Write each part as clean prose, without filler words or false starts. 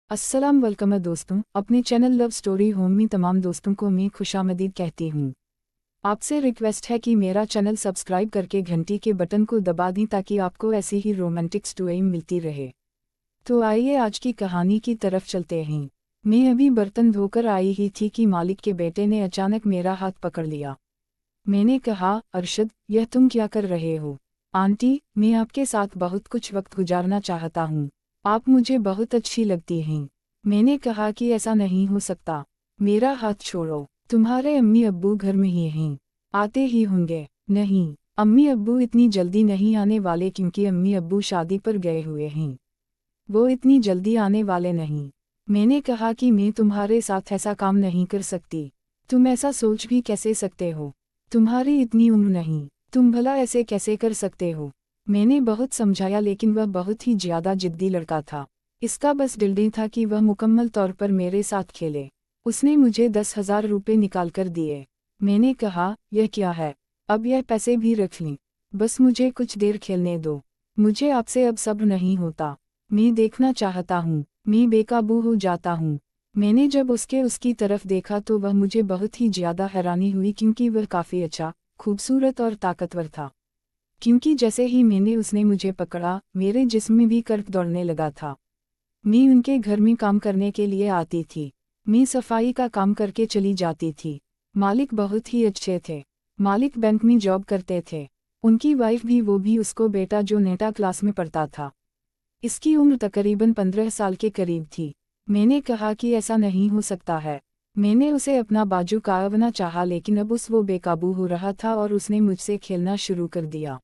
अस्सलाम वेलकम दोस्तों, अपने चैनल लव स्टोरी होम में तमाम दोस्तों को मैं खुशामदीद कहती हूँ। आपसे रिक्वेस्ट है कि मेरा चैनल सब्सक्राइब करके घंटी के बटन को दबा दें ताकि आपको ऐसी ही रोमांटिक स्टोरी मिलती रहे। तो आइए आज की कहानी की तरफ चलते हैं। मैं अभी बर्तन धोकर आई ही थी कि मालिक के बेटे ने अचानक मेरा हाथ पकड़ लिया। मैंने कहा, अरशद, यह तुम क्या कर रहे हो? आंटी, मैं आपके साथ बहुत कुछ वक्त गुजारना चाहता हूँ। आप मुझे बहुत अच्छी लगती हैं। मैंने कहा कि ऐसा नहीं हो सकता। मेरा हाथ छोड़ो। तुम्हारे अम्मी अब्बू घर में ही हैं। आते ही होंगे। नहीं, अम्मी अब्बू इतनी जल्दी नहीं आने वाले क्योंकि अम्मी अब्बू शादी पर गए हुए हैं। वो इतनी जल्दी आने वाले नहीं। मैंने कहा कि मैं तुम्हारे साथ ऐसा काम नहीं कर सकती। तुम ऐसा सोच भी कैसे सकते हो? तुम्हारी इतनी उम्र नहीं, तुम भला ऐसे कैसे कर सकते हो? मैंने बहुत समझाया लेकिन वह बहुत ही ज्यादा जिद्दी लड़का था। इसका बस दिल नहीं था कि वह मुकम्मल तौर पर मेरे साथ खेले। उसने मुझे 10,000 रुपये निकाल कर दिए। मैंने कहा, यह क्या है? अब यह पैसे भी रख लें। बस मुझे कुछ देर खेलने दो। मुझे आपसे अब सब्र नहीं होता। मैं देखना चाहता हूँ। मैं बेकाबू हो जाता हूँ। मैंने जब उसकी तरफ देखा तो वह मुझे बहुत ही ज्यादा हैरानी हुई क्योंकि वह काफ़ी अच्छा, खूबसूरत और ताकतवर था। क्योंकि जैसे ही उसने मुझे पकड़ा, मेरे जिस्म में भी कर्क दौड़ने लगा था। मैं उनके घर में काम करने के लिए आती थी। मैं सफाई का काम करके चली जाती थी। मालिक बहुत ही अच्छे थे। मालिक बैंक में जॉब करते थे। उनकी वाइफ भी, वो भी उसको बेटा जो नेटा क्लास में पढ़ता था। इसकी उम्र तकरीबन 15 साल के करीब थी। मैंने कहा कि ऐसा नहीं हो सकता है। मैंने उसे अपना बाजू कावना चाहा लेकिन अब वो बेकाबू हो रहा था और उसने मुझसे खेलना शुरू कर दिया।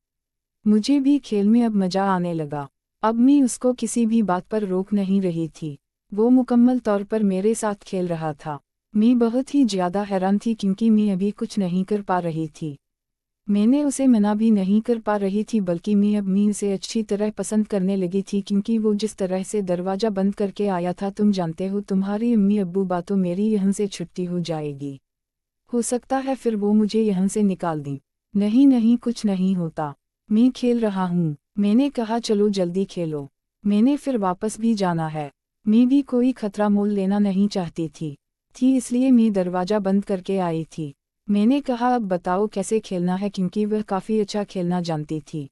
मुझे भी खेल में अब मजा आने लगा। अब मैं उसको किसी भी बात पर रोक नहीं रही थी। वो मुकम्मल तौर पर मेरे साथ खेल रहा था। मैं बहुत ही ज्यादा हैरान थी क्योंकि मैं अभी कुछ नहीं कर पा रही थी। मैंने उसे मना भी नहीं कर पा रही थी बल्कि मैं उसे अच्छी तरह पसंद करने लगी थी क्योंकि वो जिस तरह से दरवाज़ा बंद करके आया था। तुम जानते हो, तुम्हारी अम्मी अब्बू बातों मेरी यहाँ से छुट्टी हो जाएगी। हो सकता है फिर वो मुझे यहाँ से निकाल दें। नहीं नहीं, कुछ नहीं होता। मैं खेल रहा हूँ। मैंने कहा, चलो जल्दी खेलो। मैंने फिर वापस भी जाना है। मैं भी कोई खतरा मोल लेना नहीं चाहती थी इसलिए मैं दरवाज़ा बंद करके आई थी। मैंने कहा, अब बताओ कैसे खेलना है क्योंकि वह काफ़ी अच्छा खेलना जानती थी।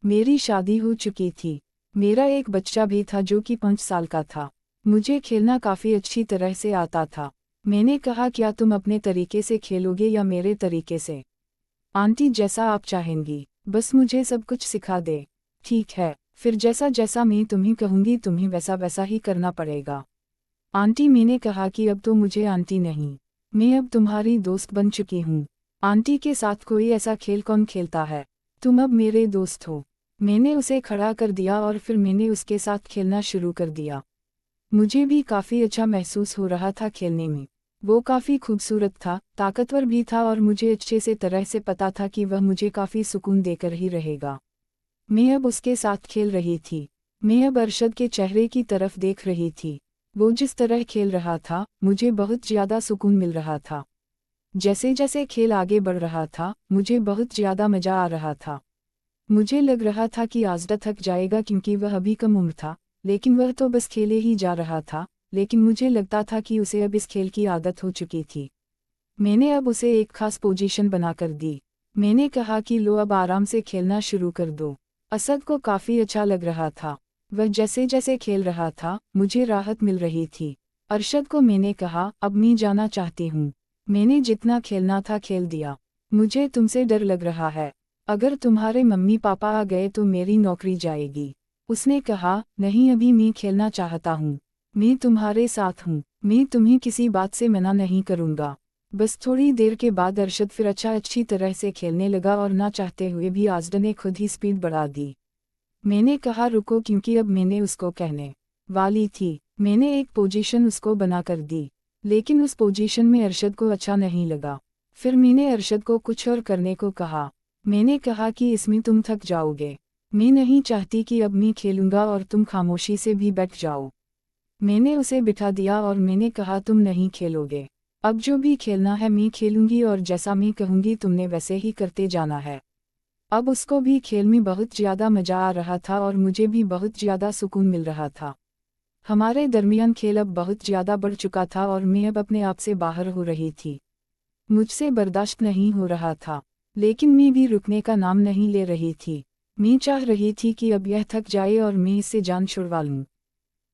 मेरी शादी हो चुकी थी। मेरा एक बच्चा भी था जो कि 5 साल का था। मुझे खेलना काफ़ी अच्छी तरह से आता था। मैंने कहा, क्या तुम अपने तरीके से खेलोगे या मेरे तरीके से? आंटी, जैसा आप चाहेंगी, बस मुझे सब कुछ सिखा दे। ठीक है, फिर जैसा जैसा मैं तुम्हें कहूँगी तुम्हें वैसा वैसा ही करना पड़ेगा। आंटी, मैंने कहा कि अब तो मुझे आंटी नहीं, मैं अब तुम्हारी दोस्त बन चुकी हूँ। आंटी के साथ कोई ऐसा खेल कौन खेलता है? तुम अब मेरे दोस्त हो। मैंने उसे खड़ा कर दिया और फिर मैंने उसके साथ खेलना शुरू कर दिया। मुझे भी काफ़ी अच्छा महसूस हो रहा था खेलने में। वो काफ़ी खूबसूरत था, ताकतवर भी था और मुझे अच्छे से तरह से पता था कि वह मुझे काफ़ी सुकून देकर ही रहेगा। मैं अब उसके साथ खेल रही थी। मैं अब अरशद के चेहरे की तरफ देख रही थी। वो जिस तरह खेल रहा था, मुझे बहुत ज़्यादा सुकून मिल रहा था। जैसे जैसे खेल आगे बढ़ रहा था, मुझे बहुत ज़्यादा मज़ा आ रहा था। मुझे लग रहा था कि आज़दा थक जाएगा क्योंकि वह अभी कम उम्र था, लेकिन वह तो बस खेले ही जा रहा था। लेकिन मुझे लगता था कि उसे अब इस खेल की आदत हो चुकी थी। मैंने अब उसे एक खास पोजीशन बनाकर दी। मैंने कहा कि लो, अब आराम से खेलना शुरू कर दो। असद को काफ़ी अच्छा लग रहा था। वह जैसे जैसे खेल रहा था, मुझे राहत मिल रही थी। अरशद को मैंने कहा, अब मैं जाना चाहती हूँ। मैंने जितना खेलना था खेल दिया। मुझे तुमसे डर लग रहा है। अगर तुम्हारे मम्मी पापा आ गए तो मेरी नौकरी जाएगी। उसने कहा, नहीं, अभी मैं खेलना चाहता हूँ। मैं तुम्हारे साथ हूँ। मैं तुम्हें किसी बात से मना नहीं करूँगा। बस थोड़ी देर के बाद अरशद फिर अच्छी तरह से खेलने लगा और ना चाहते हुए भी आज़दा ने खुद ही स्पीड बढ़ा दी। मैंने कहा, रुको, क्योंकि अब मैंने उसको कहने वाली थी। मैंने एक पोजीशन उसको बना कर दी, लेकिन उस पोजीशन में अरशद को अच्छा नहीं लगा। फिर मैंने अरशद को कुछ और करने को कहा। मैंने कहा कि इसमें तुम थक जाओगे। मैं नहीं चाहती कि अब मैं खेलूंगा और तुम खामोशी से भी बैठ जाओ। मैंने उसे बिठा दिया और मैंने कहा, तुम नहीं खेलोगे। अब जो भी खेलना है मैं खेलूंगी और जैसा मैं कहूँगी तुमने वैसे ही करते जाना है। अब उसको भी खेल में बहुत ज़्यादा मज़ा आ रहा था और मुझे भी बहुत ज़्यादा सुकून मिल रहा था। हमारे दरमियान खेल अब बहुत ज़्यादा बढ़ चुका था और मैं अब अपने आप से बाहर हो रही थी। मुझसे बर्दाश्त नहीं हो रहा था, लेकिन मैं भी रुकने का नाम नहीं ले रही थी। मैं चाह रही थी कि अब यह थक जाए और मैं इससे जान छुड़वा लूँ।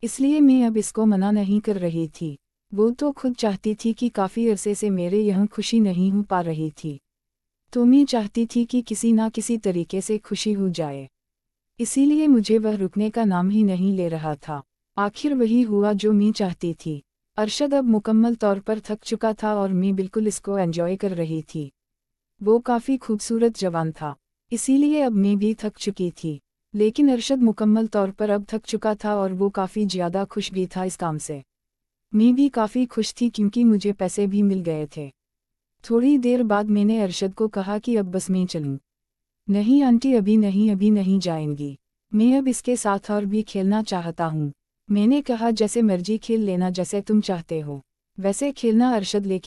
इसलिए मैं अब इसको मना नहीं कर रही थी। वो तो खुद चाहती थी कि काफ़ी अरसे से मेरे यहाँ खुशी नहीं हो पा रही थी, तो मैं चाहती थी कि किसी ना किसी तरीके से खुशी हो जाए। इसीलिए मुझे वह रुकने का नाम ही नहीं ले रहा था। आखिर वही हुआ जो मैं चाहती थी। अरशद अब मुकम्मल तौर पर थक चुका था और मैं बिल्कुल इसको एंजॉय कर रही थी। वो काफ़ी खूबसूरत जवान था, इसीलिए अब मैं भी थक चुकी थी। लेकिन अरशद मुकम्मल तौर पर अब थक चुका था और वो काफ़ी ज़्यादा खुश भी था इस काम से। मैं भी काफ़ी खुश थी क्योंकि मुझे पैसे भी मिल गए थे। थोड़ी देर बाद मैंने अरशद को कहा कि अब बस मैं चलूं। नहीं आंटी, अभी नहीं जाएंगी। मैं अब इसके साथ और भी खेलना चाहता हूँ। मैंने कहा जैसे मर्जी खेल लेना, जैसे तुम चाहते हो वैसे खेलना अरशद, लेकिन